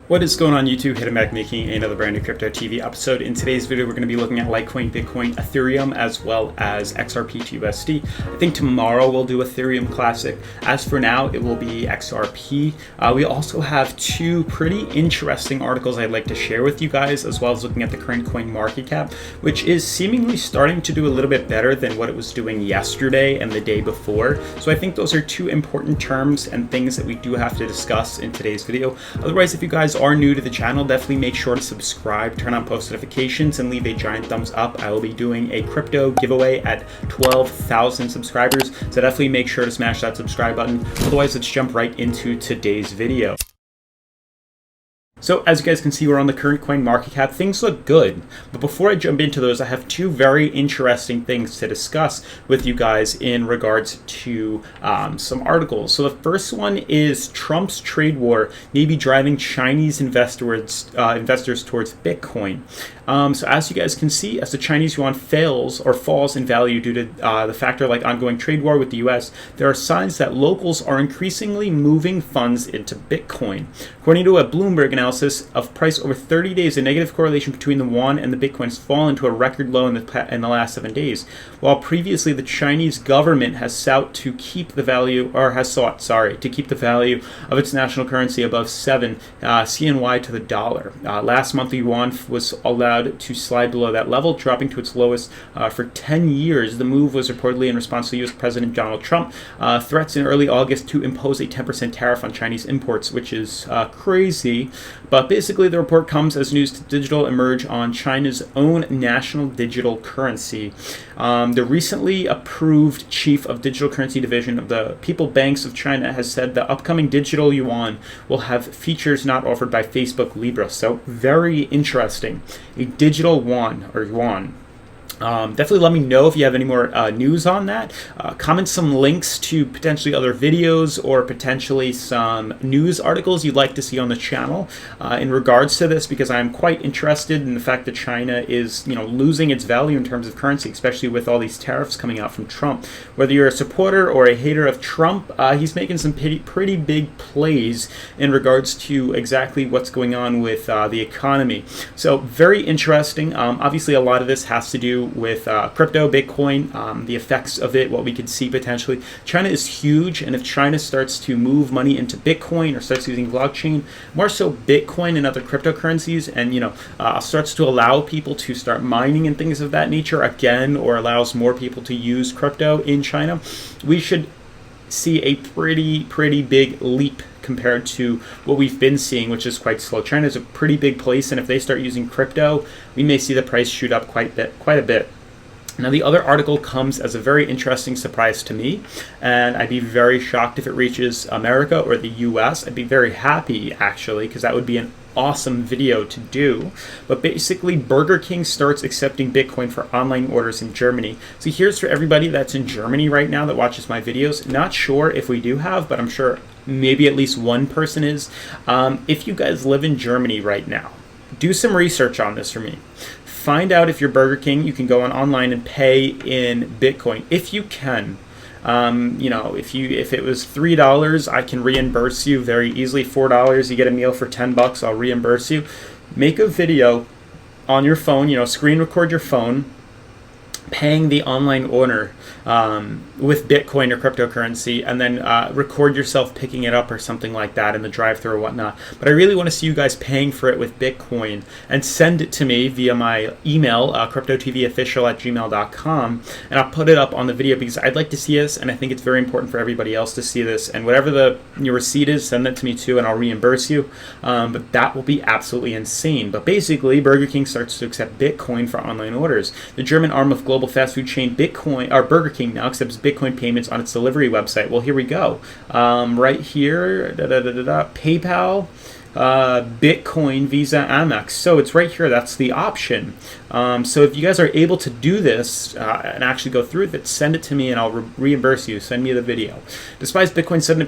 What is going on YouTube? Hayden back making another brand new Crypto TV episode. In today's video, we're going to be looking at Litecoin, Bitcoin, Ethereum, as well as XRP to USD. I think tomorrow we'll do Ethereum Classic. As for now, it will be XRP. We also have two pretty interesting articles I'd like to share with you guys, as well as looking at the current coin market cap, which is seemingly starting to do a little bit better than what it was doing yesterday and the day before. So I think those are two important terms and things that we do have to discuss in today's video. Otherwise, if you guys are new to the channel, definitely make sure to subscribe, turn on post notifications, and leave a giant thumbs up. I will be doing a crypto giveaway at 12,000 subscribers, so definitely make sure to smash that subscribe button. Otherwise, let's jump right into today's video. So as you guys can see, we're on the current coin market cap. Things look good, but before I jump into those, I have two very interesting things to discuss with you guys in regards to some articles. So the first one is Trump's trade war may be driving Chinese investors towards Bitcoin. So as you guys can see, as the Chinese yuan falls in value due to the factor like ongoing trade war with the US, there are signs that locals are increasingly moving funds into Bitcoin. According to a Bloomberg analysis of price over 30 days, the negative correlation between the yuan and the Bitcoin has fallen to a record low in the last 7 days. While previously the Chinese government has sought to keep the value, to keep the value of its national currency above 7 CNY to the dollar. Last month, the yuan was allowed to slide below that level, dropping to its lowest for 10 years. The move was reportedly in response to U.S. President Donald Trump threats in early August to impose a 10% tariff on Chinese imports, which is crazy. But basically, the report comes as news to digital emerge on China's own national digital currency. The recently approved chief of digital currency division of the People Banks of China has said the upcoming digital yuan will have features not offered by Facebook Libra. So very interesting. A digital yuan. Definitely let me know if you have any more news on that. Comment some links to potentially other videos or potentially some news articles you'd like to see on the channel in regards to this, because I'm quite interested in the fact that China is, losing its value in terms of currency, especially with all these tariffs coming out from Trump. Whether you're a supporter or a hater of Trump, he's making some pretty big plays in regards to exactly what's going on with the economy. So very interesting. Obviously, a lot of this has to do with crypto, Bitcoin, the effects of it, what we could see potentially. China is huge, and if China starts to move money into Bitcoin or starts using blockchain, more so Bitcoin and other cryptocurrencies, and starts to allow people to start mining and things of that nature again, or allows more people to use crypto in China, we should see a pretty big leap compared to what we've been seeing, which is quite slow. China is a pretty big place, and if they start using crypto, we may see the price shoot up quite a bit. Now, the other article comes as a very interesting surprise to me, and I'd be very shocked if it reaches America or the US. I'd be very happy, actually, because that would be an awesome video to do. But basically, Burger King starts accepting Bitcoin for online orders in Germany. So here's for everybody that's in Germany right now that watches my videos. Not sure if we do have, but I'm sure maybe at least one person is. If you guys live in Germany right now, do some research on this for me. Find out if you're Burger King, you can go online and pay in Bitcoin if you can. If it was $3, I can reimburse you very easily. $4, you get a meal for $10, I'll reimburse you. Make a video on your phone, screen record your phone, paying the online order with Bitcoin or cryptocurrency, and then record yourself picking it up or something like that in the drive-thru or whatnot. But I really want to see you guys paying for it with Bitcoin, and send it to me via my email, cryptotvofficial@gmail.com, and I'll put it up on the video because I'd like to see this, and I think it's very important for everybody else to see this. And whatever your receipt is, send that to me too, and I'll reimburse you. But that will be absolutely insane. But basically, Burger King starts to accept Bitcoin for online orders. The German arm of global fast food chain Burger King now accepts Bitcoin payments on its delivery website. Well, here we go. Right here, PayPal, Bitcoin, Visa, Amex. So it's right here. That's the option. So if you guys are able to do this and actually go through with it, send it to me and I'll reimburse you. Send me the video. Despite Bitcoin's sudden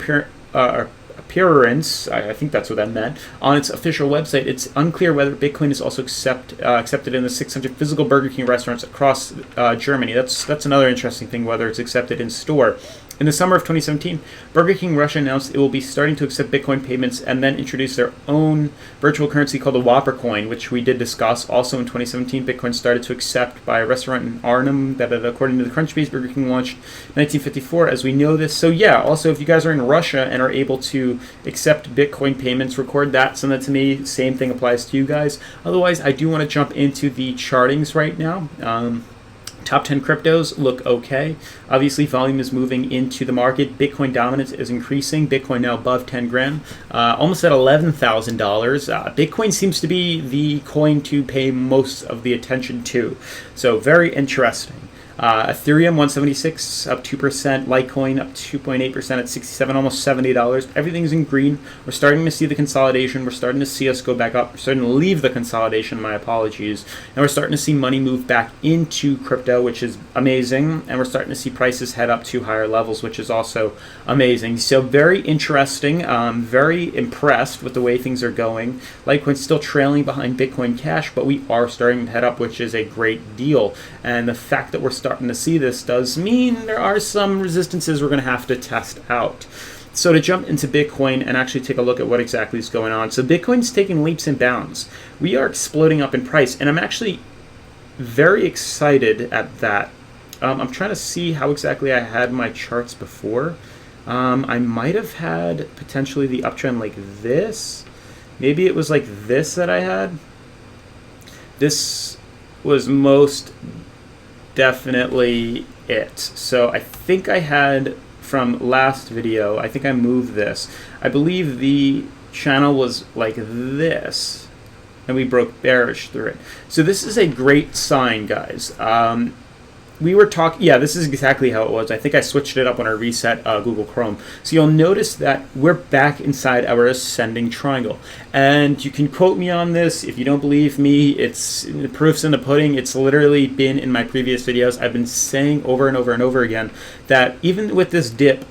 appearance, I think that's what that meant, on its official website, it's unclear whether Bitcoin is also accepted in the 600 physical Burger King restaurants across Germany. That's another interesting thing, whether it's accepted in store. In the summer of 2017, Burger King Russia announced it will be starting to accept Bitcoin payments and then introduce their own virtual currency called the Whopper coin, which we did discuss. Also in 2017, Bitcoin started to accept by a restaurant in Arnhem that, according to the Crunchbase, Burger King launched in 1954, as we know this. So yeah, also if you guys are in Russia and are able to accept Bitcoin payments, record that, send that to me. Same thing applies to you guys. Otherwise, I do want to jump into the chartings right now. Top 10 cryptos look okay. Obviously, volume is moving into the market. Bitcoin dominance is increasing. Bitcoin now above 10 grand, almost at $11,000. Bitcoin seems to be the coin to pay most of the attention to. So very interesting. Ethereum 176 up 2%, Litecoin up 2.8% at 67, almost $70. Everything's in green. We're starting to see the consolidation. We're starting to see us go back up. We're starting to leave the consolidation, my apologies. And we're starting to see money move back into crypto, which is amazing. And we're starting to see prices head up to higher levels, which is also amazing. So very interesting. Very impressed with the way things are going. Litecoin's still trailing behind Bitcoin Cash, but we are starting to head up, which is a great deal. And the fact that we're starting to see this does mean there are some resistances we're going to have to test out. So to jump into Bitcoin and actually take a look at what exactly is going on. So Bitcoin's taking leaps and bounds. We are exploding up in price, and I'm actually very excited at that. I'm trying to see how exactly I had my charts before. I might have had potentially the uptrend like this. Maybe it was like this that I had. This was most definitely it. So I think I had from last video, I think I moved this. I believe the channel was like this, and we broke bearish through it. So this is a great sign, guys. We were talking, yeah, this is exactly how it was. I think I switched it up when I reset Google Chrome. So you'll notice that we're back inside our ascending triangle. And you can quote me on this. If you don't believe me, it's the proof's in the pudding. It's literally been in my previous videos. I've been saying over and over and over again that even with this dip,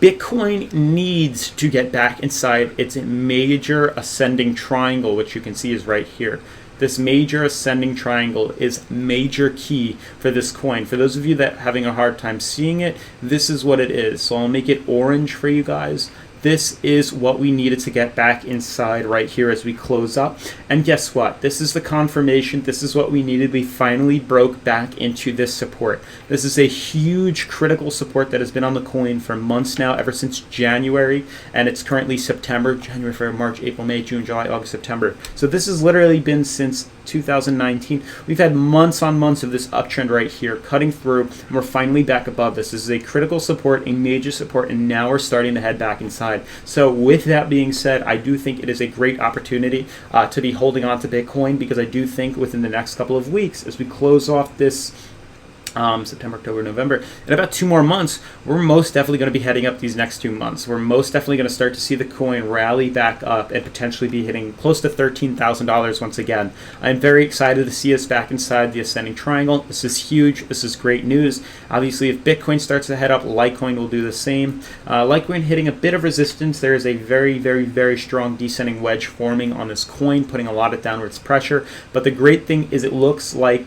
Bitcoin needs to get back inside its major ascending triangle, which you can see is right here. This major ascending triangle is major key for this coin. For those of you that are having a hard time seeing it, this is what it is. So I'll make it orange for you guys. This is what we needed to get back inside right here as we close up. And guess what? This is the confirmation. This is what we needed. We finally broke back into this support. This is a huge critical support that has been on the coin for months now, ever since January. And it's currently September, January, February, March, April, May, June, July, August, September. So this has literally been since 2019. We've had months on months of this uptrend right here cutting through, and we're finally back above this. This is a critical support, a major support, and now we're starting to head back inside. So with that being said, I do think it is a great opportunity to be holding on to Bitcoin, because I do think within the next couple of weeks, as we close off this September, October, November, in about 2 more months, we're most definitely going to be heading up these next 2 months. We're most definitely going to start to see the coin rally back up and potentially be hitting close to $13,000 once again. I'm very excited to see us back inside the ascending triangle. This is huge. This is great news. Obviously, if Bitcoin starts to head up, Litecoin will do the same. Litecoin hitting a bit of resistance. There is a very, very, very strong descending wedge forming on this coin, putting a lot of downwards pressure. But the great thing is it looks like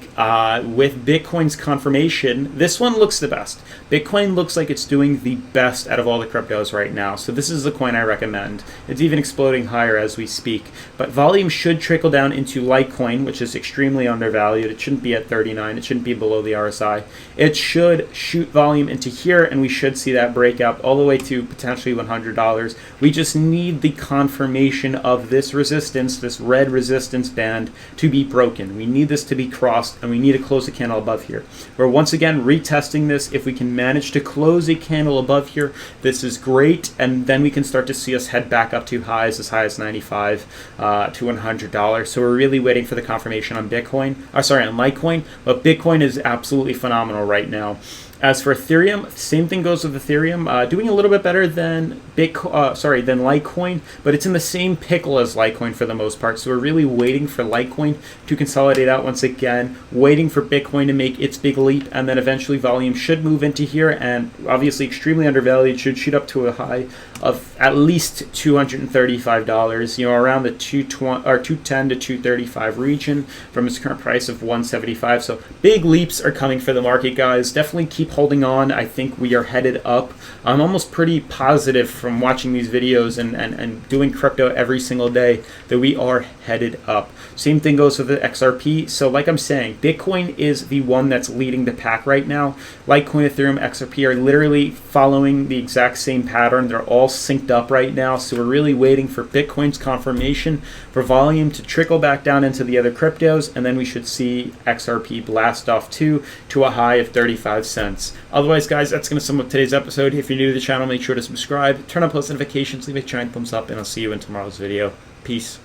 with Bitcoin's confirmation, this one looks the best. Bitcoin looks like it's doing the best out of all the cryptos right now. So this is the coin I recommend. It's even exploding higher as we speak. But volume should trickle down into Litecoin, which is extremely undervalued. It shouldn't be at 39. It shouldn't be below the RSI. It should shoot volume into here, and we should see that breakout all the way to potentially $100. We just need the confirmation of this resistance, this red resistance band, to be broken. We need this to be crossed, and we need to close a candle above here. We're once again retesting this. If we can manage to close a candle above here, this is great, and then we can start to see us head back up to highs as high as $95 to $100. So we're really waiting for the confirmation on Bitcoin, on Litecoin, but Bitcoin is absolutely phenomenal right now. As for Ethereum, same thing goes with Ethereum, doing a little bit better than than Litecoin, but it's in the same pickle as Litecoin for the most part. So we're really waiting for Litecoin to consolidate out once again, waiting for Bitcoin to make its big leap, and then eventually volume should move into here, and obviously extremely undervalued, should shoot up to a high of at least $235, you know, around the 210 to 235 region from its current price of 175. So big leaps are coming for the market, guys. Definitely keep keep holding on. I think we are headed up. I'm almost pretty positive from watching these videos and doing crypto every single day that we are headed up. Same thing goes with the XRP. So like I'm saying, Bitcoin is the one that's leading the pack right now. Litecoin, Ethereum, XRP are literally following the exact same pattern. They're all synced up right now. So we're really waiting for Bitcoin's confirmation for volume to trickle back down into the other cryptos, and then we should see XRP blast off to a high of 35 cents. Otherwise, guys, that's going to sum up today's episode. If you're new to the channel, make sure to subscribe, turn on post notifications, leave a giant thumbs up, and I'll see you in tomorrow's video. Peace.